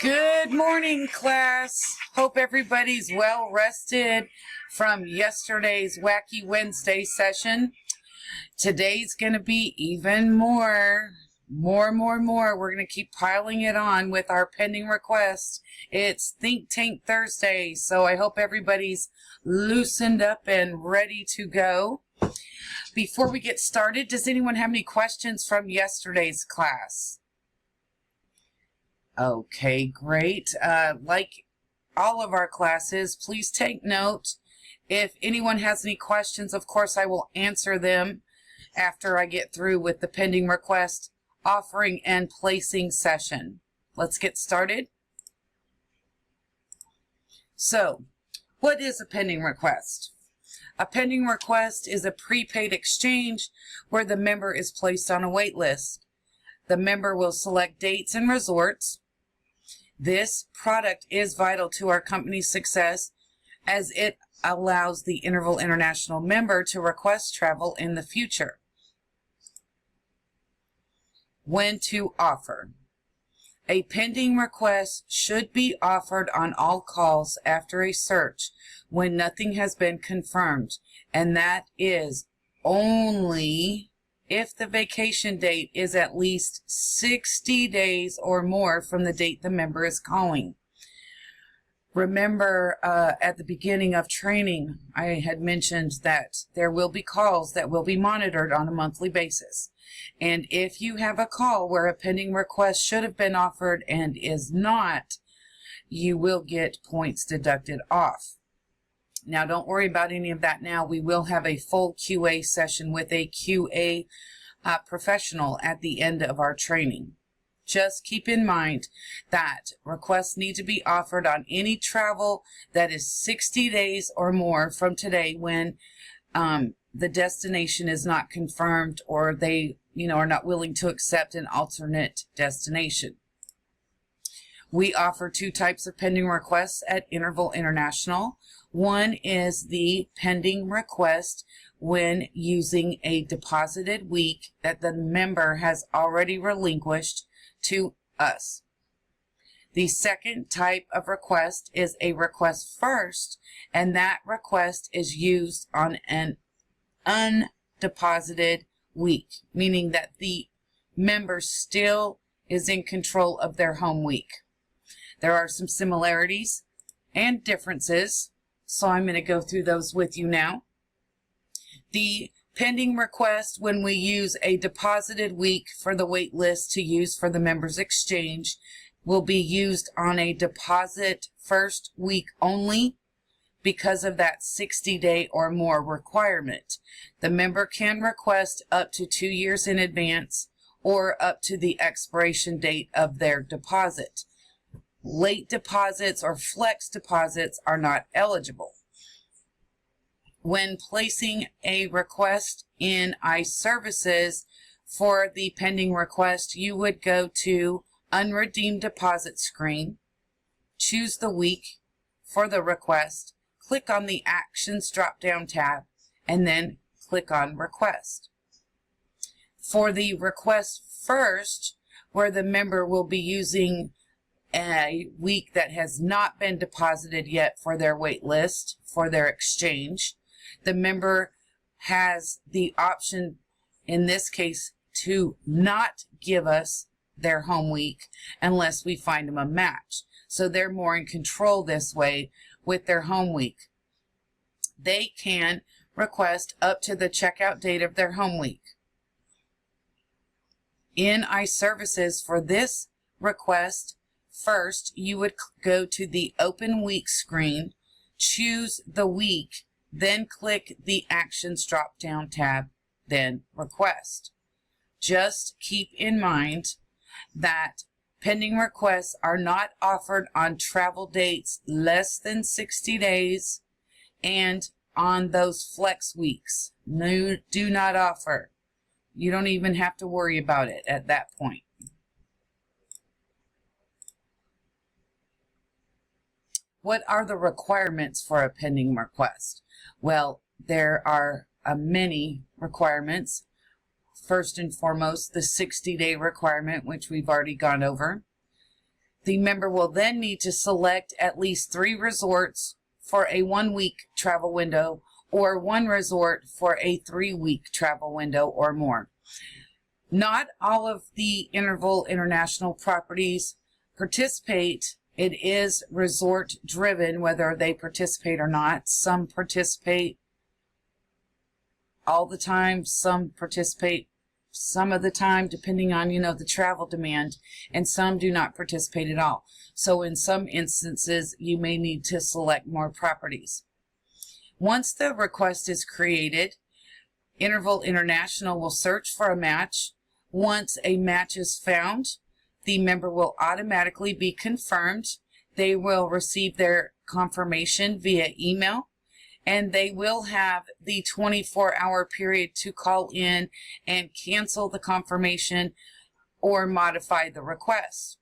Good morning, class. Hope everybody's well rested from yesterday's Wacky Wednesday session. Today's going to be even more. We're going to keep piling it on with our pending requests. It's Think Tank Thursday, so I hope everybody's loosened up and ready to go. Before we get started, does anyone have any questions from yesterday's class? Okay, great. Like all of our classes, please take note. If anyone has any questions, of course, I will answer them after I get through with the pending request, offering, and placing session. Let's get started. So, what is a pending request? A pending request is a prepaid exchange where the member is placed on a wait list. The member will select dates and resorts. This product is vital to our company's success as it allows the Interval International member to request travel in the future. When to offer. A pending request should be offered on all calls after a search when nothing has been confirmed, and that is only if the vacation date is at least 60 days or more from the date the member is calling. Remember, at the beginning of training, I had mentioned that there will be calls that will be monitored on a monthly basis. And if you have a call where a pending request should have been offered and is not, you will get points deducted off. Now, don't worry about any of that now. We will have a full QA session with a QA professional at the end of our training. Just keep in mind that requests need to be offered on any travel that is 60 days or more from today when the destination is not confirmed or they are not willing to accept an alternate destination. We offer two types of pending requests at Interval International. One is the pending request when using a deposited week that the member has already relinquished to us. The second type of request is a request first, and that request is used on an undeposited week, meaning that the member still is in control of their home week. There are some similarities and differences, so I'm going to go through those with you now. The pending request when we use a deposited week for the wait list to use for the member's exchange will be used on a deposit first week only because of that 60-day or more requirement. The member can request up to 2 years in advance or up to the expiration date of their deposit. Late deposits or flex deposits are not eligible. When placing a request in iServices for the pending request, you would go to Unredeemed Deposit screen, choose the week for the request, click on the Actions drop-down tab, and then click on Request. For the request first, where the member will be using a week that has not been deposited yet for their wait list, for their exchange, the member has the option, in this case, to not give us their home week unless we find them a match. So they're more in control this way with their home week. They can request up to the checkout date of their home week. In iServices for this request, first, you would go to the Open Week screen, choose the week, then click the Actions drop-down tab, then Request. Just keep in mind that pending requests are not offered on travel dates less than 60 days and on those flex weeks. No, do not offer. You don't even have to worry about it at that point. What are the requirements for a pending request? Well, there are many requirements. First and foremost, the 60-day requirement, which we've already gone over. The member will then need to select at least 3 resorts for a 1-week travel window or 1 resort for a 3-week travel window or more. Not all of the Interval International properties participate. It is resort driven, whether they participate or not. Some participate all the time, some participate some of the time, depending on, the travel demand, and some do not participate at all. So in some instances, you may need to select more properties. Once the request is created, Interval International will search for a match. Once a match is found, the member will automatically be confirmed. They will receive their confirmation via email, and they will have the 24-hour period to call in and cancel the confirmation or modify the request.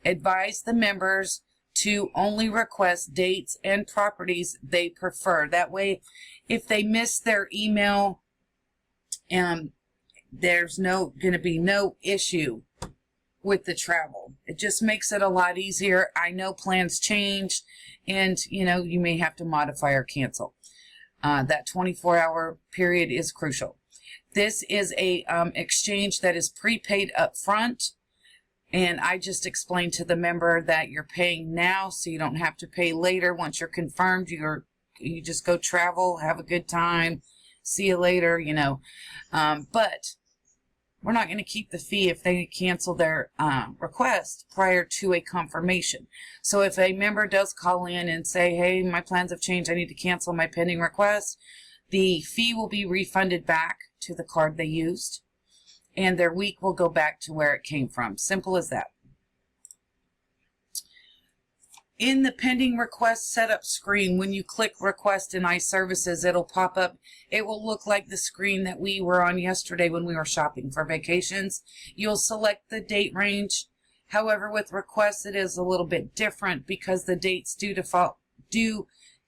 Advise the members to only request dates and properties they prefer. That way, if they miss their email, there's going to be no issue with the travel. It just makes it a lot easier. I know plans change, and you may have to modify or cancel. That 24-hour period is crucial. This is a exchange that is prepaid up front, and I just explained to the member that you're paying now, so you don't have to pay later. Once you're confirmed, you just go travel, have a good time, see you later. But we're not going to keep the fee if they cancel their request prior to a confirmation. So if a member does call in and say, hey, my plans have changed, I need to cancel my pending request, the fee will be refunded back to the card they used, and their week will go back to where it came from. Simple as that. In the pending request setup screen, when you click request in iServices, it'll pop up. It will look like the screen that we were on yesterday when we were shopping for vacations. You'll select the date range. However, with requests, it is a little bit different because the dates do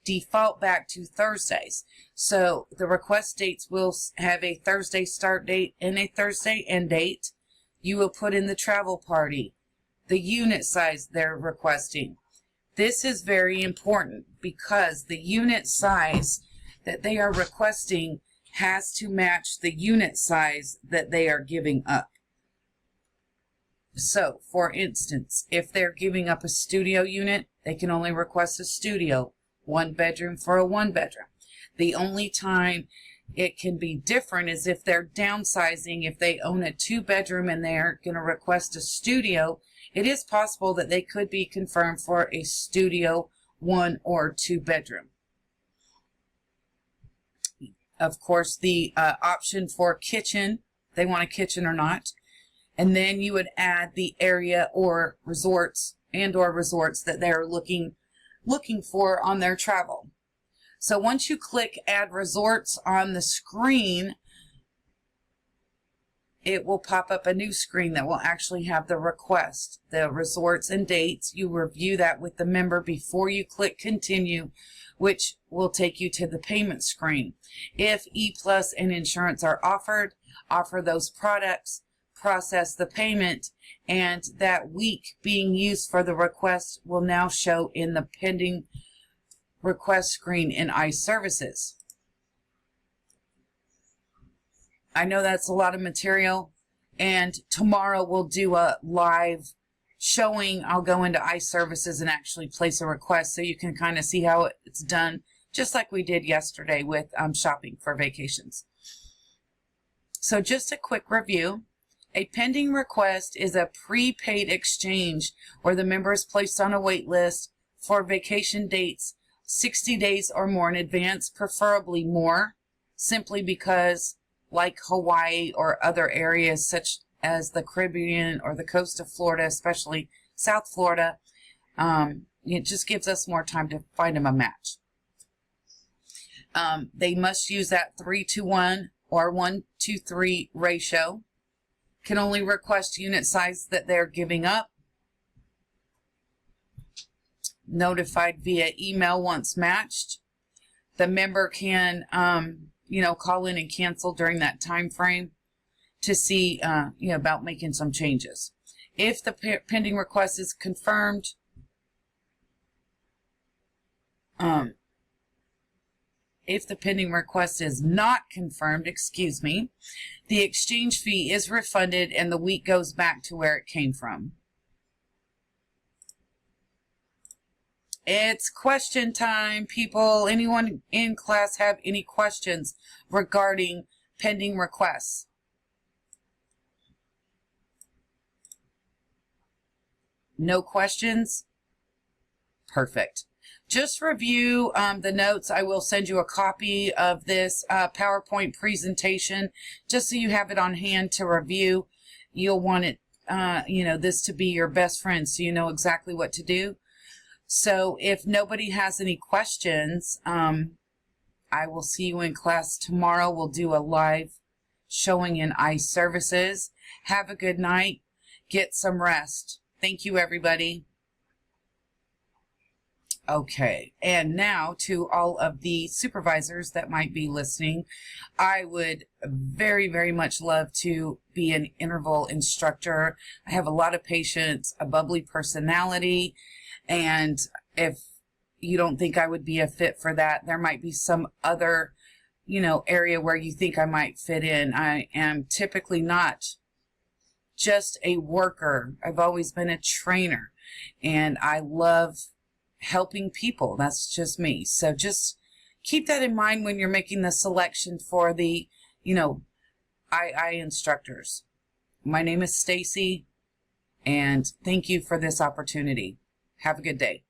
default back to Thursdays. So the request dates will have a Thursday start date and a Thursday end date. You will put in the travel party, the unit size they're requesting. This is very important because the unit size that they are requesting has to match the unit size that they are giving up. So, for instance, if they're giving up a studio unit, they can only request a studio, 1 bedroom for a 1 bedroom. The only time it can be different is if they're downsizing. If they own a 2 bedroom and they're going to request a studio, it is possible that they could be confirmed for a studio 1 or 2 bedroom. Of course, the option for kitchen, they want a kitchen or not. And then you would add the area or resorts that they're looking for on their travel. So once you click add resorts on the screen, it will pop up a new screen that will actually have the request, the resorts and dates. You review that with the member before you click continue, which will take you to the payment screen. If E+ and insurance are offered, offer those products, process the payment, and that week being used for the request will now show in the pending request screen in iServices. I know that's a lot of material, and tomorrow we'll do a live showing. I'll go into iServices and actually place a request so you can kind of see how it's done, just like we did yesterday with shopping for vacations. So just a quick review. A pending request is a prepaid exchange where the member is placed on a wait list for vacation dates 60 days or more in advance, preferably more, simply because, like Hawaii or other areas such as the Caribbean or the coast of Florida, especially South Florida, it just gives us more time to find them a match. They must use that 3-to-1 or 1-to-3 ratio. Can only request unit size that they're giving up. Notified via email once matched. The member can, call in and cancel during that time frame to see, about making some changes. If the pending request is confirmed, if the pending request is not confirmed, excuse me, the exchange fee is refunded and the week goes back to where it came from. It's question time, people. Anyone in class have any questions regarding pending requests? No questions? Perfect. Just review the notes. I will send you a copy of this PowerPoint presentation just so you have it on hand to review. You'll want it, this to be your best friend so you know exactly what to do. So if nobody has any questions, I will see you in class tomorrow. We'll do a live showing in iServices. Have a good night. Get some rest. Thank you, everybody. Okay, and now to all of the supervisors that might be listening, I would very, very much love to be an interval instructor. I have a lot of patience, a bubbly personality, and if you don't think I would be a fit for that, there might be some other, area where you think I might fit in. I am typically not just a worker. I've always been a trainer, and I love helping people. That's just me. So just keep that in mind when you're making the selection for the, II instructors. My name is Stacy, and thank you for this opportunity. Have a good day.